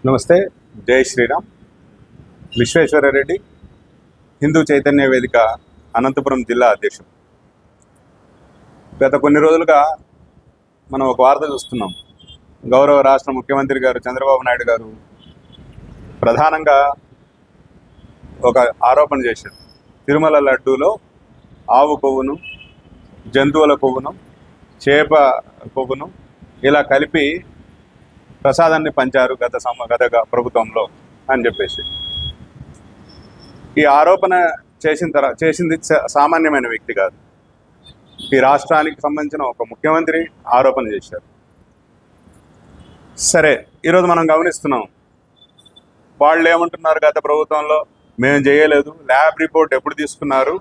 నమస్తే. జై శ్రీరామ్. విశ్వేశ్వరరెడ్డి, హిందూ చైతన్య వేదిక అనంతపురం జిల్లా అధ్యక్షుడు. గత కొన్ని రోజులుగా మనం ఒక వార్త చూస్తున్నాం. గౌరవ రాష్ట్ర ముఖ్యమంత్రి గారు చంద్రబాబు నాయుడు గారు ప్రధానంగా ఒక ఆరోపణ చేశారు. తిరుమల లడ్డూలో ఆవు కొవ్వును, జంతువుల కొవ్వును, చేప కొవ్వును ఇలా కలిపి ప్రసాదాన్ని పంచారు గత ప్రభుత్వంలో అని చెప్పేసి. ఈ ఆరోపణ చేసింది సామాన్యమైన వ్యక్తి కాదు. ఈ రాష్ట్రానికి సంబంధించిన ఒక ముఖ్యమంత్రి ఆరోపణ చేశారు. సరే, ఈరోజు మనం గమనిస్తున్నాం, వాళ్ళు ఏమంటున్నారు, గత ప్రభుత్వంలో మేము చేయలేదు, ల్యాబ్ రిపోర్ట్ ఎప్పుడు తీసుకున్నారు,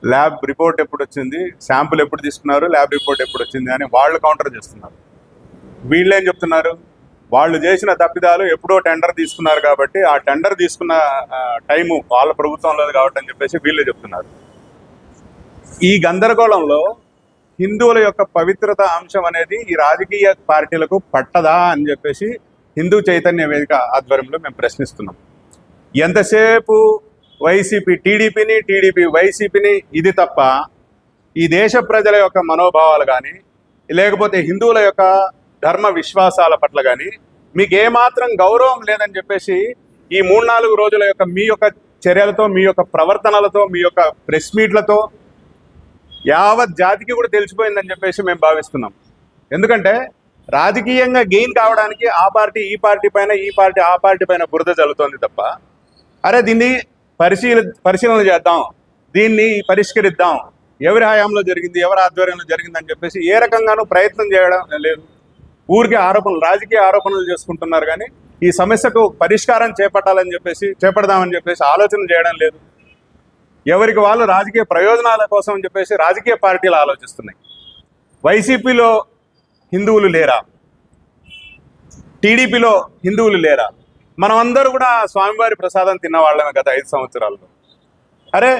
ల్యాబ్ రిపోర్ట్ ఎప్పుడు వచ్చింది, శాంపుల్ ఎప్పుడు తీసుకున్నారు, ల్యాబ్ రిపోర్ట్ ఎప్పుడు వచ్చింది అని వాళ్ళు కౌంటర్ చేస్తున్నారు. వీళ్ళేం చెప్తున్నారు, వాళ్ళు చేసిన తప్పిదాలు ఎప్పుడో టెండర్ తీసుకున్నారు కాబట్టి ఆ టెండర్ తీసుకున్న టైము వాళ్ళ ప్రభుత్వంలో కాబట్టి అని చెప్పేసి వీళ్ళే చెప్తున్నారు. ఈ గందరగోళంలో హిందువుల యొక్క పవిత్రత అంశం అనేది ఈ రాజకీయ పార్టీలకు పట్టదా అని చెప్పేసి హిందూ చైతన్య వేదిక ఆధ్వర్యంలో మేము ప్రశ్నిస్తున్నాం. ఎంతసేపు వైసీపీ టీడీపీ వైసీపీని ఇది తప్ప ఈ దేశ ప్రజల యొక్క మనోభావాలు కానీ లేకపోతే హిందువుల యొక్క ధర్మ విశ్వాసాల పట్ల కానీ మీకు ఏమాత్రం గౌరవం లేదని చెప్పేసి ఈ 3-4 రోజుల యొక్క మీ యొక్క చర్యలతో, మీ యొక్క ప్రవర్తనలతో, మీ యొక్క ప్రెస్ మీట్లతో యావత్ జాతికి కూడా తెలిసిపోయిందని చెప్పేసి మేము భావిస్తున్నాం. ఎందుకంటే రాజకీయంగా గెయిన్ కావడానికి ఆ పార్టీ ఈ పార్టీ పైన, ఈ పార్టీ ఆ పార్టీ పైన బురద జల్లుతోంది తప్ప, అరే దీన్ని పరిశీలన చేద్దాం, దీన్ని పరిష్కరిద్దాం, ఎవరి హయాంలో జరిగింది, ఎవరి ఆధ్వర్యంలో జరిగిందని చెప్పేసి ఏ రకంగానూ ప్రయత్నం చేయడం లేదు. ఊరికే రాజకీయ ఆరోపణలు చేసుకుంటున్నారు కానీ ఈ సమస్యకు పరిష్కారం చేపడదామని చెప్పేసి ఆలోచన చేయడం లేదు. ఎవరికి వాళ్ళు రాజకీయ ప్రయోజనాల కోసం అని చెప్పేసి రాజకీయ పార్టీలు ఆలోచిస్తున్నాయి. వైసీపీలో హిందువులు లేరా, టీడీపీలో హిందువులు లేరా? మనమందరూ కూడా స్వామివారి ప్రసాదం తిన్నవాళ్ళమే గత 5 సంవత్సరాల్లో. అరే,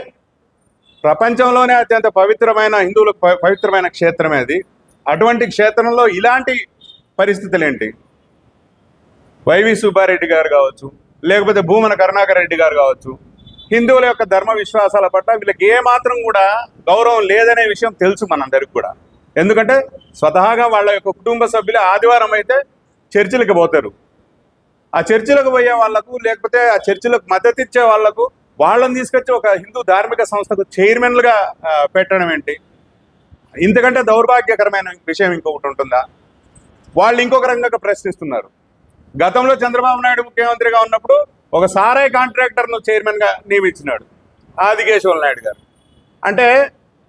ప్రపంచంలోనే అత్యంత పవిత్రమైన, హిందువులకు పవిత్రమైన క్షేత్రమే అది. అటువంటి క్షేత్రంలో ఇలాంటి పరిస్థితులు ఏంటి? వైవి సుబ్బారెడ్డి గారు కావచ్చు, లేకపోతే భూమన కరుణాకర్ రెడ్డి గారు కావచ్చు, హిందువుల యొక్క ధర్మ విశ్వాసాల పట్ల వీళ్ళకి ఏమాత్రం కూడా గౌరవం లేదనే విషయం తెలుసు మనందరికి కూడా. ఎందుకంటే స్వతహాగా వాళ్ళ యొక్క కుటుంబ సభ్యులు ఆదివారం అయితే చర్చిలకు పోతారు. ఆ చర్చిలకు పోయే వాళ్లకు, లేకపోతే ఆ చర్చిలకు మద్దతు ఇచ్చే వాళ్లకు వాళ్ళని తీసుకొచ్చి ఒక హిందూ ధార్మిక సంస్థకు చైర్మన్లుగా పెట్టడం ఏంటి? ఇంతకంటే దౌర్భాగ్యకరమైన విషయం ఇంకొకటి ఉంటుందా? వాళ్ళు ఇంకొక రంగంగా ప్రశ్నిస్తున్నారు. గతంలో చంద్రబాబు నాయుడు ముఖ్యమంత్రిగా ఉన్నప్పుడు ఒక సారాయి కాంట్రాక్టర్ను చైర్మన్గా నియమించినాడు ఆదికేశవ నాయుడు గారు. అంటే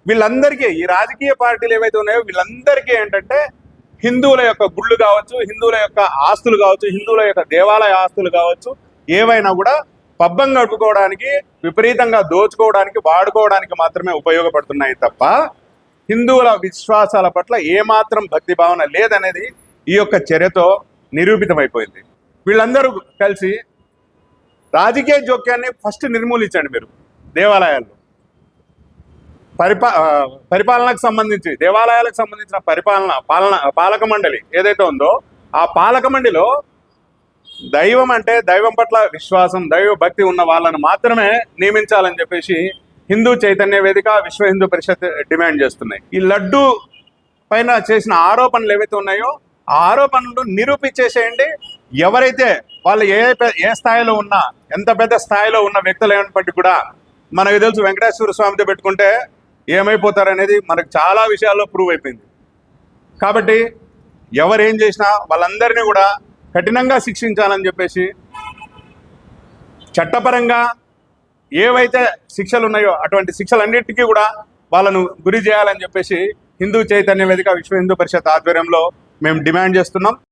వీళ్ళందరికీ, ఈ రాజకీయ పార్టీలు ఏవైతే ఉన్నాయో వీళ్ళందరికీ ఏంటంటే హిందువుల యొక్క గుళ్ళు కావచ్చు, హిందువుల యొక్క ఆస్తులు కావచ్చు, హిందువుల యొక్క దేవాలయ ఆస్తులు కావచ్చు, ఏవైనా కూడా పబ్బం గడుపుకోవడానికి, విపరీతంగా దోచుకోవడానికి, వాడుకోవడానికి మాత్రమే ఉపయోగపడుతున్నాయి తప్ప హిందువుల విశ్వాసాల పట్ల ఏమాత్రం భక్తి భావన లేదనేది ఈ యొక్క చర్యతో నిరూపితమైపోయింది. వీళ్ళందరూ కలిసి రాజకీయ జోక్యాన్ని ఫస్ట్ నిర్మూలించండి. మీరు దేవాలయాల్లో పరిపాలనకు సంబంధించి, దేవాలయాలకు సంబంధించిన పాలక మండలి ఏదైతే ఉందో ఆ పాలక మండలిలో దైవం అంటే దైవం పట్ల విశ్వాసం, దైవ భక్తి ఉన్న వాళ్ళను మాత్రమే నియమించాలని చెప్పేసి హిందూ చైతన్య వేదిక, విశ్వ హిందూ పరిషత్ డిమాండ్ చేస్తున్నాయి. ఈ లడ్డు పైన చేసిన ఆరోపణలు ఏవైతే ఉన్నాయో ఆ ఆరోపణలు నిరూపించేసేయండి. ఎవరైతే వాళ్ళు ఏ స్థాయిలో ఉన్నా, ఎంత పెద్ద స్థాయిలో ఉన్న వ్యక్తులు అయినప్పటికీ కూడా మనకు తెలుసు, వెంకటేశ్వర స్వామితో పెట్టుకుంటే ఏమైపోతారనేది మనకు చాలా విషయాల్లో ప్రూవ్ అయిపోయింది. కాబట్టి ఎవరేం చేసినా వాళ్ళందరినీ కూడా కఠినంగా శిక్షించాలని చెప్పేసి, చట్టపరంగా ఏవైతే శిక్షలు ఉన్నాయో అటువంటి శిక్షలన్నిటికీ కూడా వాళ్ళను గురి చేయాలని చెప్పేసి హిందూ చైతన్య వేదిక, విశ్వ హిందూ పరిషత్ ఆధ్వర్యంలో మేము డిమాండ్ చేస్తున్నాం.